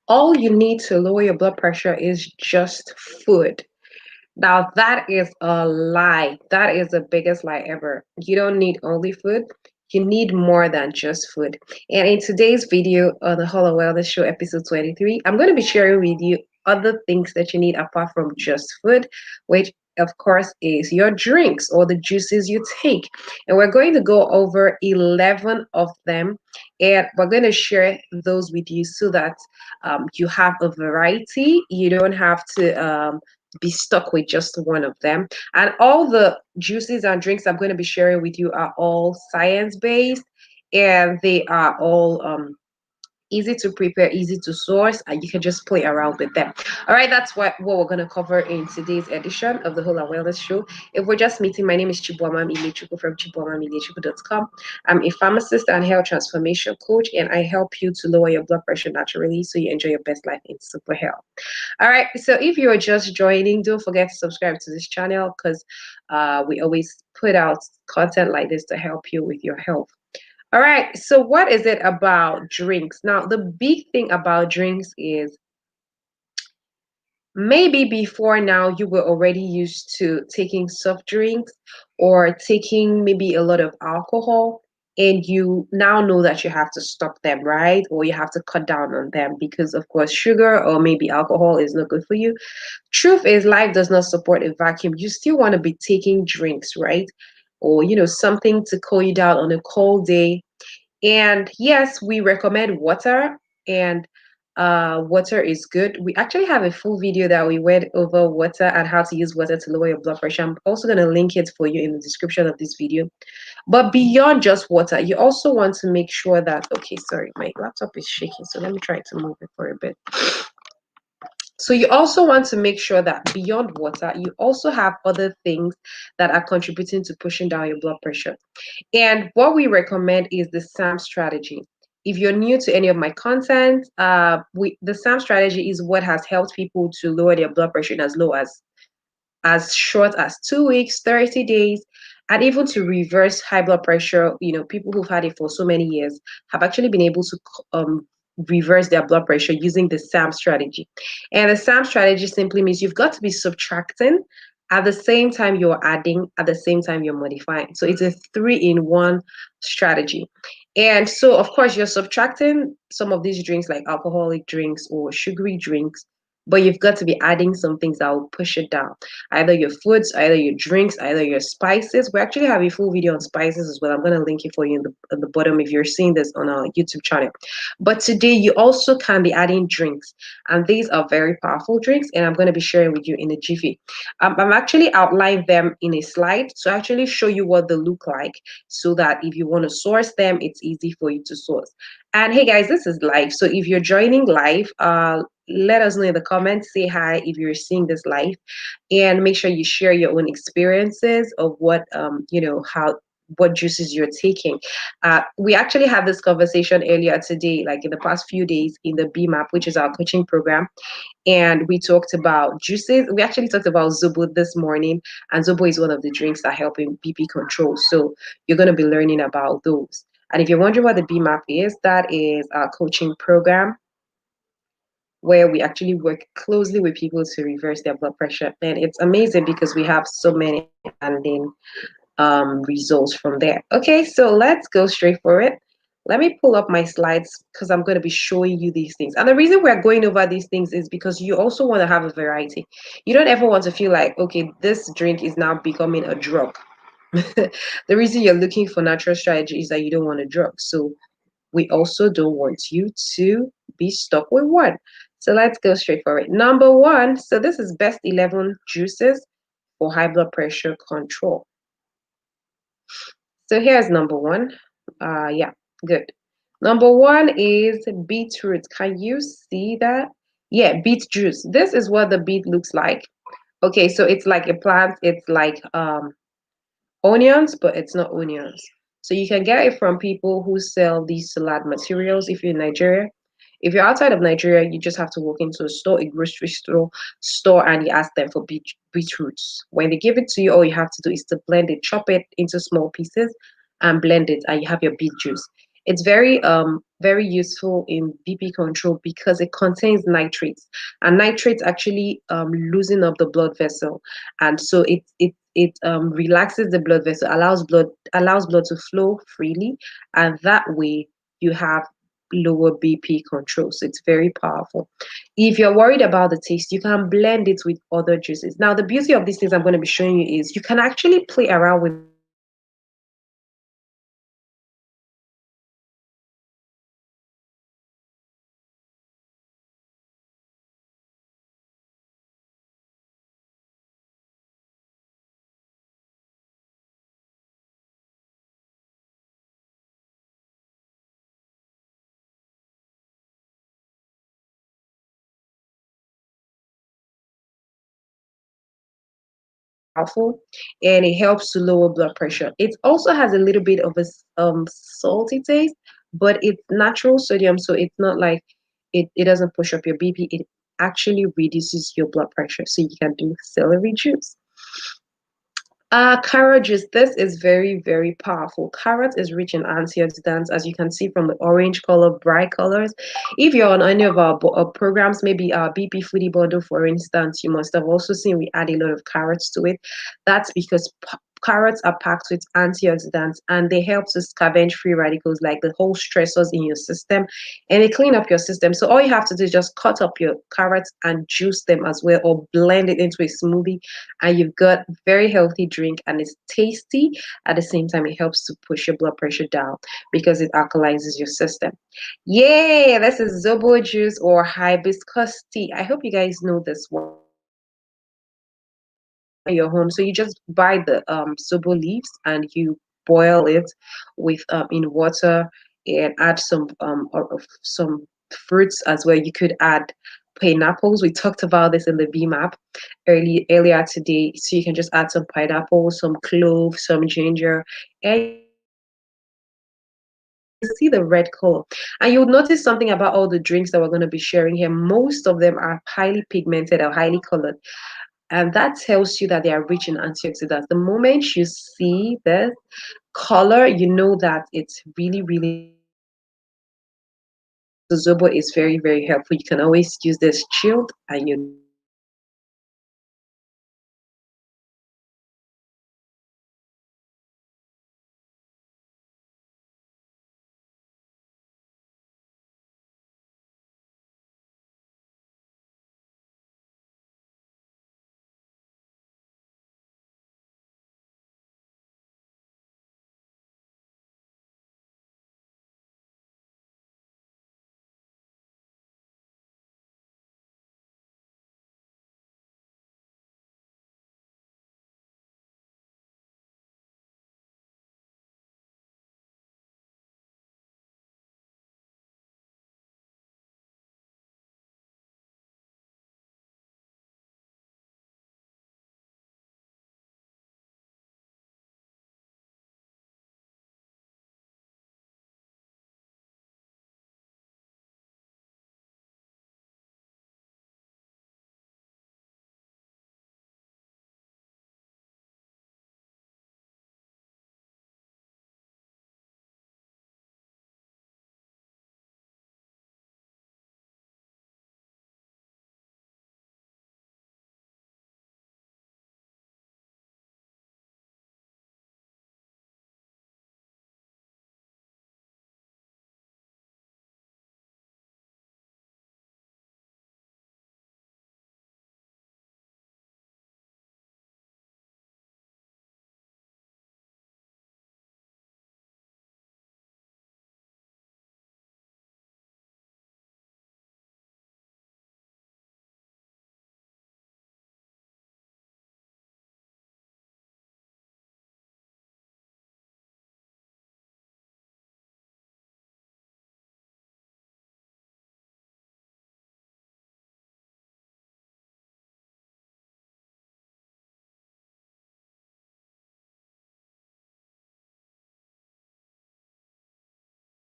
All you need to lower your blood pressure is just food. Now, that is a lie. That is the biggest lie ever. You don't need only food. You need more than just food. And in today's video on the Whole of Wellness Show, episode 23, I'm going to be sharing with you other things that you need apart from just food, which of course is your drinks or the juices you take. And we're going to go over 11 of them. And we're going to share those with you so that you have a variety. You don't have to be stuck with just one of them. And all the juices and drinks I'm going to be sharing with you are all science based, and they are all easy to prepare, easy to source, and you can just play around with them. All right, that's what we're going to cover in today's edition of the Whole and Wellness Show. If we're just meeting, my name is Chibuamam Ilechuku from chibuamamilechuku.com. I'm a pharmacist and health transformation coach, and I help you to lower your blood pressure naturally so you enjoy your best life in super health. All right, so if you're just joining, don't forget to subscribe to this channel because we always put out content like this to help you with your health. All right, so what is it about drinks? Now, the big thing about drinks is maybe before now you were already used to taking soft drinks or taking maybe a lot of alcohol, and you now know that you have to stop them, right? Or you have to cut down on them because, of course, sugar or maybe alcohol is not good for you. Truth is, life does not support a vacuum. You still want to be taking drinks, right? Or, something to cool you down on a cold day. And yes, we recommend water, and water is good. We actually have a full video that we went over water and how to use water to lower your blood pressure. I'm also going to link it for you in the description of this video. But beyond just water, you also want to make sure that, okay, sorry, my laptop is shaking, so let me try to move it for a bit. So you also want to make sure that beyond water, you also have other things that are contributing to pushing down your blood pressure. And what we recommend is the SAM strategy. If you're new to any of my content, the SAM strategy is what has helped people to lower their blood pressure in as low as short as 2 weeks, 30 days, and even to reverse high blood pressure. People who've had it for so many years have actually been able to reverse their blood pressure using the SAM strategy. And the SAM strategy simply means you've got to be subtracting at the same time you're adding, at the same time you're modifying. So it's a 3-in-1 strategy. And so, of course, you're subtracting some of these drinks like alcoholic drinks or sugary drinks, but you've got to be adding some things that will push it down. Either your foods, either your drinks, either your spices. We actually have a full video on spices as well. I'm going to link it for you in the bottom if you're seeing this on our YouTube channel. But today you also can be adding drinks, and these are very powerful drinks, and I'm going to be sharing with you in a jiffy. I'm actually outlining them in a slide to actually show you what they look like, so that if you want to source them, it's easy for you to source. And hey guys, this is live, so if you're joining live, let us know in the comments, say hi if you're seeing this live, and make sure you share your own experiences of how what juices you're taking. We actually had this conversation earlier today, like in the past few days, in the BMAP, which is our coaching program, and we talked about juices. We actually talked about Zobo this morning, and Zobo is one of the drinks that help in BP control. So you're going to be learning about those. And if you're wondering what the BMAP is, that is our coaching program where we actually work closely with people to reverse their blood pressure. And it's amazing because we have so many outstanding results from there. Okay, so let's go straight for it. Let me pull up my slides because I'm going to be showing you these things. And the reason we're going over these things is because you also want to have a variety. You don't ever want to feel like, okay, this drink is now becoming a drug. The reason you're looking for natural strategy is that you don't want a drug. So we also don't want you to be stuck with one. So let's go straight for it. Number one, so this is best 11 juices for high blood pressure control. So here's number one. Yeah, good. Number one is beetroot. Can you see that? Yeah, beet juice. This is what the beet looks like. Okay, so it's like a plant. It's like onions, but it's not onions. So you can get it from people who sell these salad materials if you're in Nigeria. If you're outside of Nigeria, you just have to walk into a store, a grocery store, and you ask them for beetroots. When they give it to you, all you have to do is to blend it, chop it into small pieces, and blend it, and you have your beet juice. It's very useful in BP control because it contains nitrates, and nitrates actually loosen up the blood vessel, and so it relaxes the blood vessel, allows blood to flow freely, and that way you have lower BP control. So it's very powerful. If you're worried about the taste, you can blend it with other juices. Now, the beauty of these things I'm going to be showing you is you can actually play around with powerful, and it helps to lower blood pressure. It also has a little bit of a salty taste, but it's natural sodium, so it's not like it doesn't push up your BP. It actually reduces your blood pressure. So you can do celery juice. Carrot juice. This is very, very powerful. Carrot is rich in antioxidants, as you can see from the orange color, bright colors. If you're on any of our programs, maybe our BP Foodie Bundle, for instance, you must have also seen we add a lot of carrots to it. That's because carrots are packed with antioxidants, and they help to scavenge free radicals, like the whole stressors in your system, and they clean up your system. So all you have to do is just cut up your carrots and juice them as well, or blend it into a smoothie, and you've got very healthy drink, and it's tasty. At the same time, it helps to push your blood pressure down because it alkalizes your system. Yay, this is zobo juice or hibiscus tea. I hope you guys know this one at your home. So you just buy the zobo leaves and you boil it with in water, and add some fruits as well. You could add pineapples. We talked about this in the BMAP earlier today. So you can just add some pineapple, some clove, some ginger, and see the red color. And you'll notice something about all the drinks that we're going to be sharing here. Most of them are highly pigmented or highly colored. And that tells you that they are rich in antioxidants. The moment you see the color, you know that it's really, really. The Zobo is very, very helpful. You can always use this chilled, and you.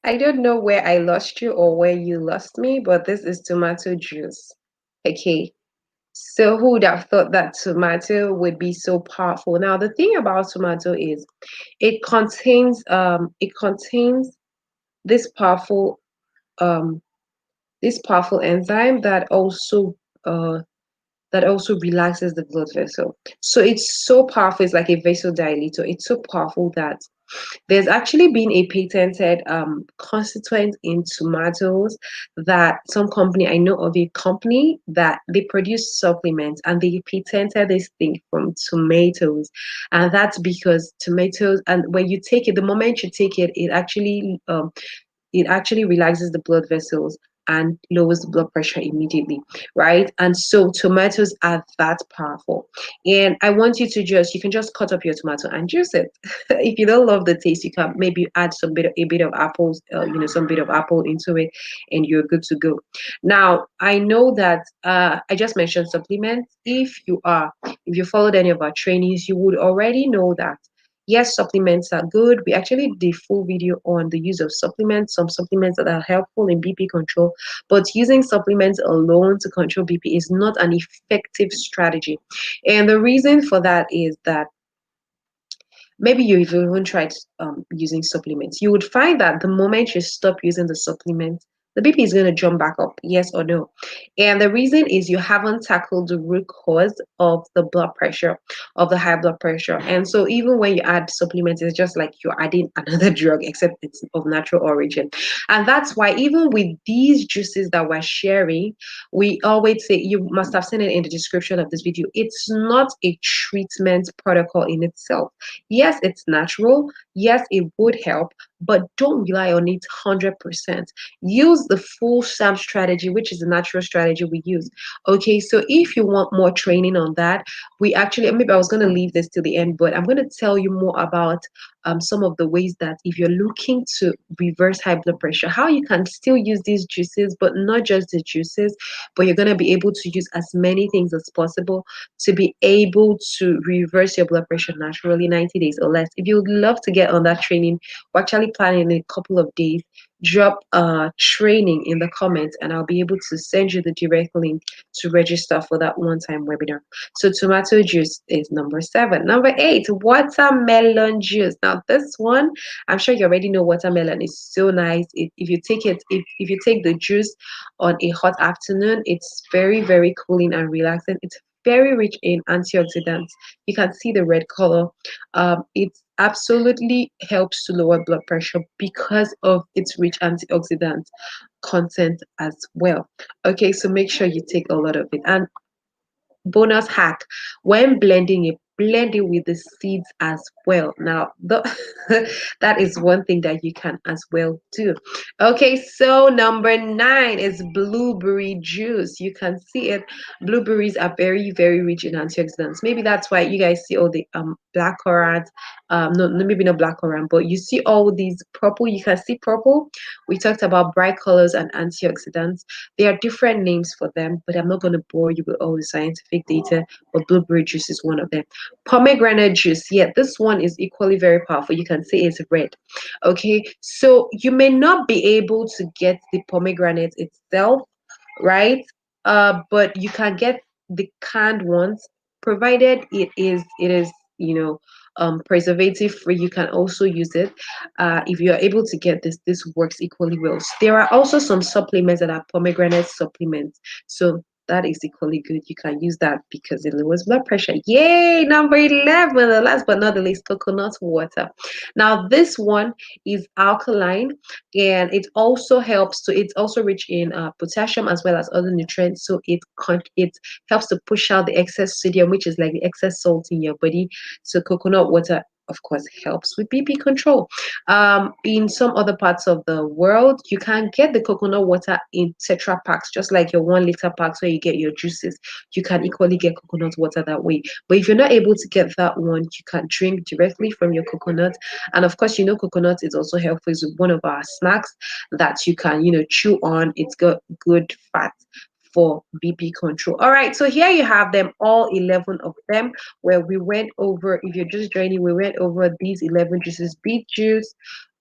I don't know where I lost you or where you lost me, but this is tomato juice. Okay. So who would have thought that tomato would be so powerful? Now, the thing about tomato is it contains this powerful um this powerful enzyme uh that also relaxes the blood vessel. So it's so powerful. It's like a vasodilator. It's so powerful that there's actually been a patented constituent in tomatoes that some company, I know of a company that they produce supplements and they patented this thing from tomatoes. And that's because tomatoes, and when you take it, the moment you take it, it actually relaxes the blood vessels and lowers the blood pressure immediately, right? And so tomatoes are that powerful. And I want you to you can just cut up your tomato and juice it. If you don't love the taste, you can maybe add a bit of apples, some bit of apple into it, and you're good to go. Now, I know that I just mentioned supplements. If you followed any of our trainings, you would already know that yes, supplements are good. We actually did full video on the use of supplements, some supplements that are helpful in BP control, but using supplements alone to control BP is not an effective strategy. And the reason for that is that maybe you've even tried using supplements. You would find that the moment you stop using the supplement, the BP is going to jump back up, yes or no. And the reason is you haven't tackled the root cause of the blood pressure, of the high blood pressure. And so even when you add supplements, it's just like you're adding another drug, except it's of natural origin. And that's why even with these juices that we're sharing, we always say, you must have seen it in the description of this video, it's not a treatment protocol in itself. Yes, it's natural. Yes, it would help, but don't rely on it 100%. Use the full SAM strategy, which is the natural strategy we use. Okay, so if you want more training on that, we actually, maybe I was going to leave this to the end, but I'm going to tell you more about some of the ways that if you're looking to reverse high blood pressure, how you can still use these juices, but not just the juices, but you're going to be able to use as many things as possible to be able to reverse your blood pressure naturally 90 days or less. If you would love to get on that training, we're actually planning in a couple of days. Drop training in the comments and I'll be able to send you the direct link to register for that one-time webinar. So tomato juice is number 7. Number 8, watermelon juice. Now this one, I'm sure you already know watermelon is so nice. If you take it, if you take the juice on a hot afternoon, it's very, very cooling and relaxing. It's very rich in antioxidants. You can see the red color. It absolutely helps to lower blood pressure because of its rich antioxidant content as well. Okay, so make sure you take a lot of it. And bonus hack, when blending it, blend it with the seeds as well. Now that is one thing that you can as well do. Okay, so number 9 is blueberry juice. You can see it. Blueberries are very, very rich in antioxidants. Maybe that's why you guys see all the black currant, no, maybe not black currant, but you see all these purple. You can see purple. We talked about bright colors and antioxidants. There are different names for them, but I'm not going to bore you with all the scientific data, but blueberry juice is one of them. Pomegranate juice, yeah, this one is equally very powerful. You can see it's red. Okay, so you may not be able to get the pomegranate itself, right? But you can get the canned ones, provided it is preservative free. You can also use it. If you are able to get this works equally well. So there are also some supplements that are pomegranate supplements. So that is equally good. You can use that because it lowers blood pressure. Yay! Number 11, the last but not the least, coconut water. Now, this one is alkaline and it's also rich in potassium as well as other nutrients. So it helps to push out the excess sodium, which is like the excess salt in your body. So coconut water, of course, helps with BP control. In some other parts of the world, you can get the coconut water in Tetra packs, just like your 1 liter packs where you get your juices. You can equally get coconut water that way. But if you're not able to get that one, you can drink directly from your coconut. And of course, coconut is also helpful. It's one of our snacks that you can, chew on. It's got good fat for BP control. All right, so here you have them, all 11 of them, where we went over, if you're just joining, we went over these 11 juices: beet juice,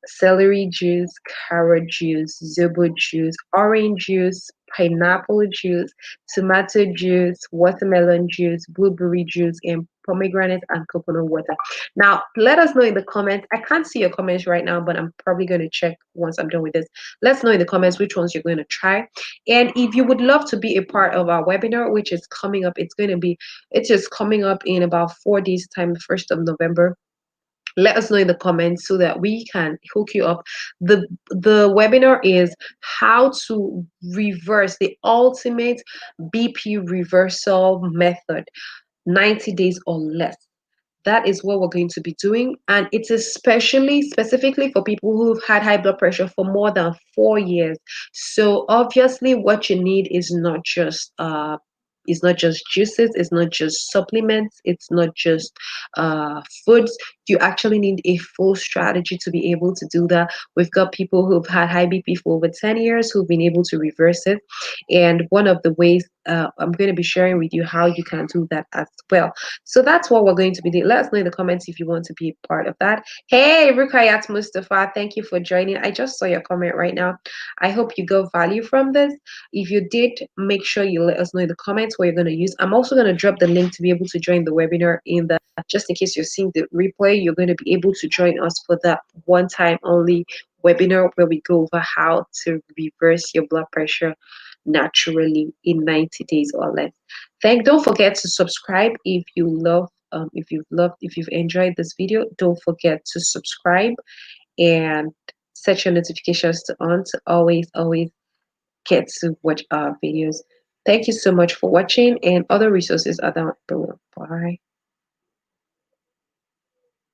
celery juice, carrot juice, zobo juice, orange juice, pineapple juice, tomato juice, watermelon juice, blueberry juice, and pomegranate and coconut water. Now, let us know in the comments. I can't see your comments right now, but I'm probably going to check once I'm done with this. Let's know in the comments which ones you're going to try. And if you would love to be a part of our webinar, which is coming up, it's just coming up in about 4 days time, 1st of November. Let us know in the comments so that we can hook you up. The webinar is how to reverse the ultimate BP reversal method, 90 days or less. That is what we're going to be doing, and it's especially specifically for people who've had high blood pressure for more than 4 years. So obviously what you need is not just juices, it's not just supplements, it's not just foods. You actually need a full strategy to be able to do that. We've got people who've had high BP for over 10 years who've been able to reverse it, and one of the ways I'm going to be sharing with you how you can do that as well. So that's what we're going to be doing. Let us know in the comments if you want to be a part of that. Hey, Rukayat Mustafa, thank you for joining. I just saw your comment right now. I hope you got value from this. If you did, make sure you let us know in the comments what you're going to use. I'm also going to drop the link to be able to join the webinar in the, just in case you're seeing the replay, you're going to be able to join us for that one time only webinar where we go over how to reverse your blood pressure naturally in 90 days or less. Don't forget to subscribe if you've enjoyed this video. Don't forget to subscribe and set your notifications to on to always get to watch our videos. Thank you so much for watching, and other resources are down below. Bye.